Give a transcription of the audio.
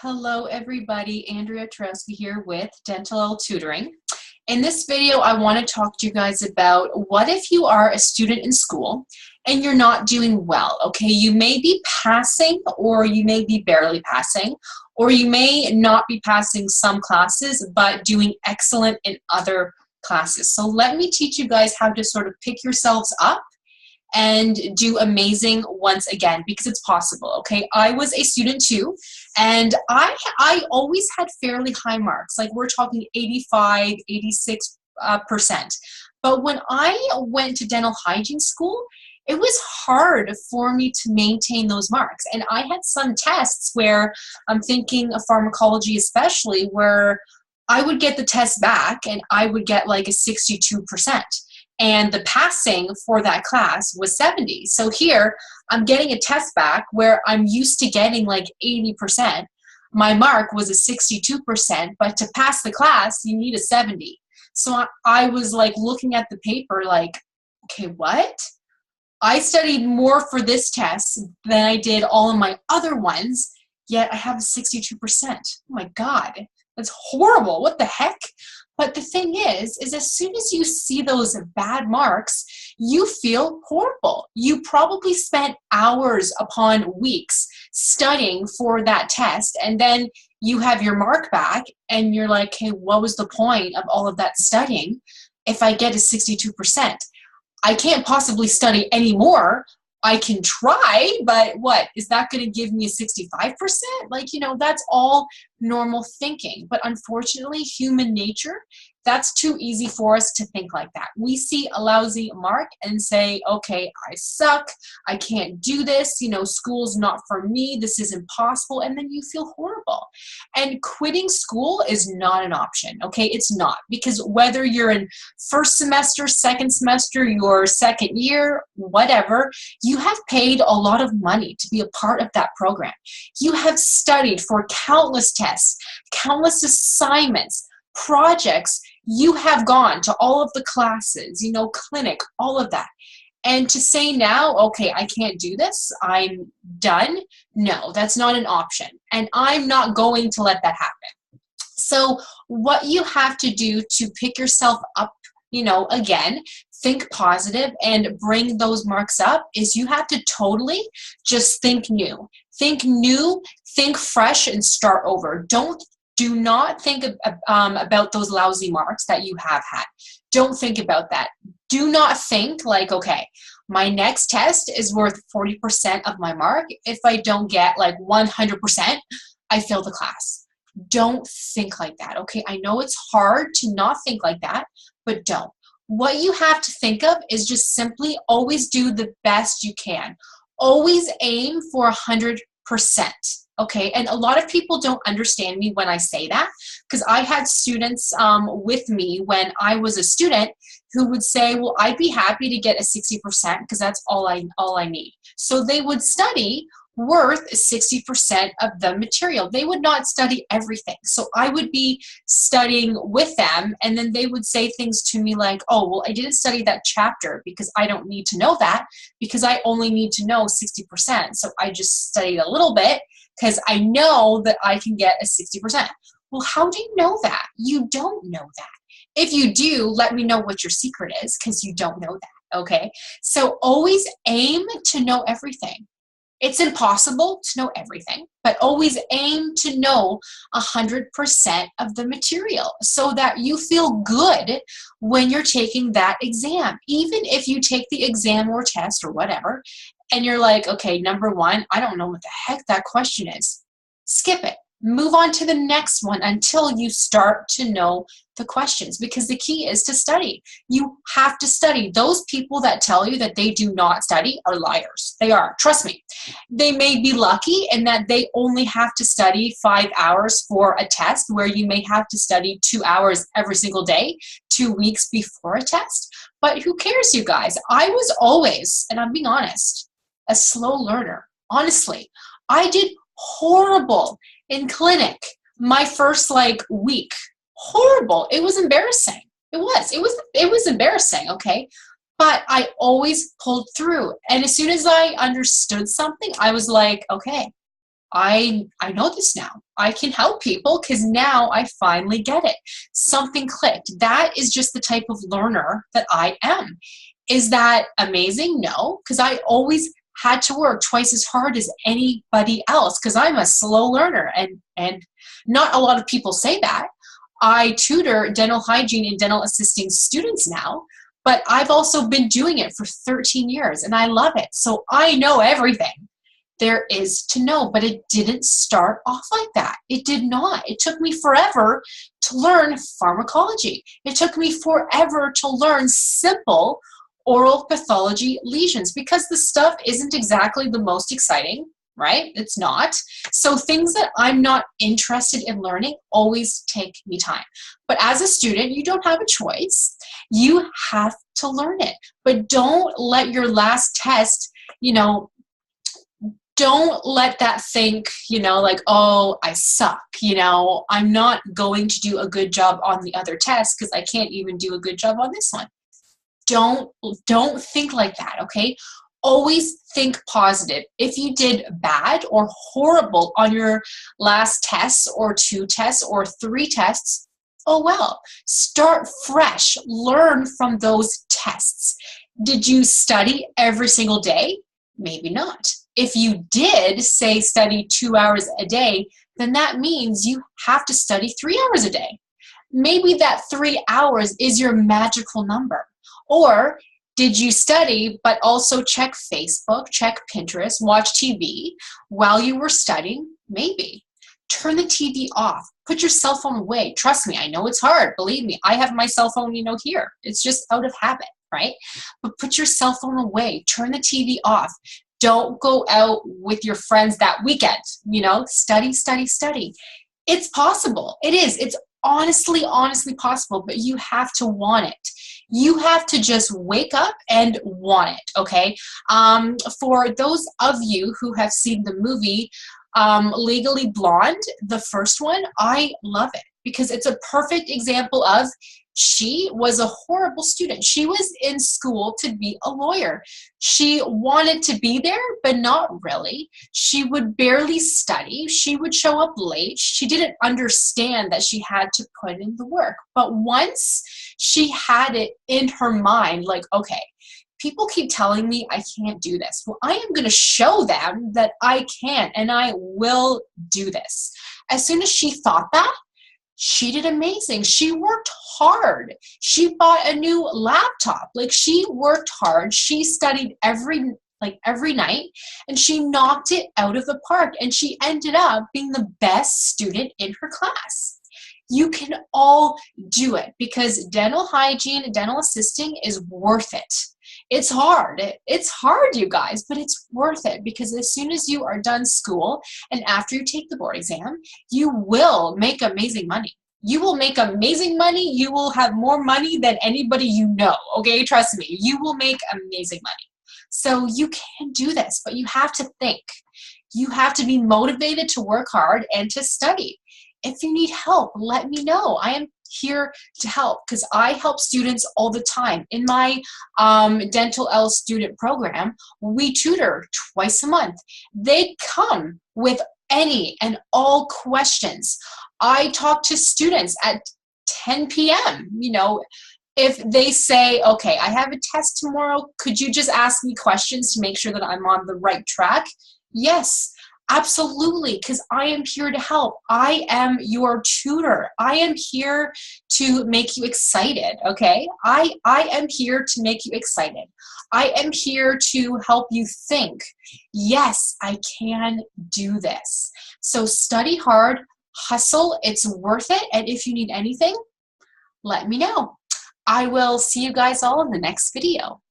Hello everybody, Andrea Twarowski here with Dentalelle Tutoring. In this video, I want to talk to you guys about what if you are a student in school and you're not doing well, okay? You may be passing or you may be barely passing, or you may not be passing some classes but doing excellent in other classes. So let me teach you guys how to sort of pick yourselves up and do amazing once again, because it's possible, okay? I was a student too, and I always had fairly high marks, like we're talking 85, 86%. But when I went to dental hygiene school, it was hard for me to maintain those marks. And I had some tests where I'm thinking of pharmacology especially, where I would get the test back and I would get like a 62%. And the passing for that class was 70. So here, I'm getting a test back where I'm used to getting like 80%. My mark was a 62%, but to pass the class, you need a 70. So I was like looking at the paper like, okay, what? I studied more for this test than I did all of my other ones, yet I have a 62%. Oh my God, that's horrible. What the heck? But the thing is as soon as you see those bad marks, you feel horrible. You probably spent hours upon weeks studying for that test, and then you have your mark back, and you're like, hey, what was the point of all of that studying if I get a 62%? I can't possibly study anymore. I can try, but what? Is that going to give me a 65%? Like, you know, that's all normal thinking. But unfortunately, human nature, that's too easy for us to think like that. We see a lousy mark and say, okay, I suck. I can't do this. You know, school's not for me. This is impossible. And then you feel horrible. And quitting school is not an option, okay? It's not. Because whether you're in first semester, second semester, your second year, whatever, you have paid a lot of money to be a part of that program. You have studied for countless tests, countless assignments, projects. You have gone to all of the classes, you know, clinic, all of that. And to say now, okay, I can't do this, I'm done. No, that's not an option. And I'm not going to let that happen. So what you have to do to pick yourself up, you know, again, think positive and bring those marks up is you have to totally just think new. Think new, think fresh, and start over. Do not think about those lousy marks that you have had. Don't think about that. Do not think like, okay, my next test is worth 40% of my mark. If I don't get like 100%, I fail the class. Don't think like that, okay? I know it's hard to not think like that, but don't. What you have to think of is just simply always do the best you can. Always aim for 100%. Okay, and a lot of people don't understand me when I say that, because I had students with me when I was a student who would say, well, I'd be happy to get a 60% because that's all I need. So they would study worth 60% of the material. They would not study everything. So I would be studying with them, and then they would say things to me like, oh, well, I didn't study that chapter because I don't need to know that, because I only need to know 60%. So I just studied a little bit because I know that I can get a 60%. Well, how do you know that? You don't know that. If you do, let me know what your secret is, because you don't know that, okay? So always aim to know everything. It's impossible to know everything, but always aim to know 100% of the material so that you feel good when you're taking that exam. Even if you take the exam or test or whatever, and you're like, okay, number one, I don't know what the heck that question is. Skip it. Move on to the next one until you start to know the questions, because the key is to study. You have to study. Those people that tell you that they do not study are liars. They are. Trust me. They may be lucky in that they only have to study 5 hours for a test, where you may have to study 2 hours every single day, 2 weeks before a test. But who cares, you guys? I was always, and I'm being honest, a slow learner. Honestly, I did horrible in clinic my first week. Horrible. It was embarrassing. It was embarrassing, okay? But I always pulled through. And as soon as I understood something, I was like, okay, I know this now. I can help people because now I finally get it. Something clicked. That is just the type of learner that I am. Is that amazing? No, because I always had to work twice as hard as anybody else because I'm a slow learner, and not a lot of people say that. I tutor dental hygiene and dental assisting students now, but I've also been doing it for 13 years and I love it. So I know everything there is to know, but it didn't start off like that. It did not. It took me forever to learn pharmacology. It took me forever to learn simple oral pathology lesions because the stuff isn't exactly the most exciting, right? It's not. So things that I'm not interested in learning always take me time. But as a student, you don't have a choice. You have to learn it. But don't let your last test, don't let that think, like, oh, I suck, I'm not going to do a good job on the other test because I can't even do a good job on this one. Don't think like that, okay? Always think positive. If you did bad or horrible on your last tests or 2 tests or 3 tests, oh well. Start fresh. Learn from those tests. Did you study every single day? Maybe not. If you did, say, study 2 hours a day, then that means you have to study 3 hours a day. Maybe that 3 hours is your magical number. Or did you study but also check Facebook, check Pinterest, watch TV while you were studying? Maybe. Turn the TV off. Put your cell phone away. Trust me, I know it's hard. Believe me, I have my cell phone, here. It's just out of habit, right? But put your cell phone away. Turn the TV off. Don't go out with your friends that weekend. Study, study, study. It's possible. It is. It's honestly possible, but you have to want it. You have to just wake up and want it, okay? For those of you who have seen the movie Legally Blonde, the first one, I love it because it's a perfect example of she was a horrible student. She was in school to be a lawyer. She wanted to be there, but not really. She would barely study. She would show up late. She didn't understand that she had to put in the work. But once she had it in her mind, like, okay, people keep telling me I can't do this. Well, I am going to show them that I can, and I will do this. As soon as she thought that, she did amazing. She worked hard. She bought a new laptop. Like, she worked hard. She studied every night, and she knocked it out of the park, and she ended up being the best student in her class. You can all do it because dental hygiene and dental assisting is worth it. It's hard. It's hard, you guys, but it's worth it because as soon as you are done school and after you take the board exam, you will make amazing money. You will make amazing money. You will have more money than anybody you know, okay? Trust me, you will make amazing money. So you can do this, but you have to think. You have to be motivated to work hard and to study. If you need help, let me know. I am here to help because I help students all the time. In my Dentalelle student program, we tutor twice a month. They come with any and all questions. I talk to students at 10 p.m. If they say, okay, I have a test tomorrow, could you just ask me questions to make sure that I'm on the right track? Yes. Absolutely, because I am here to help. I am your tutor. I am here to make you excited, okay? I am here to make you excited. I am here to help you think, yes, I can do this. So study hard, hustle, it's worth it, and if you need anything, let me know. I will see you guys all in the next video.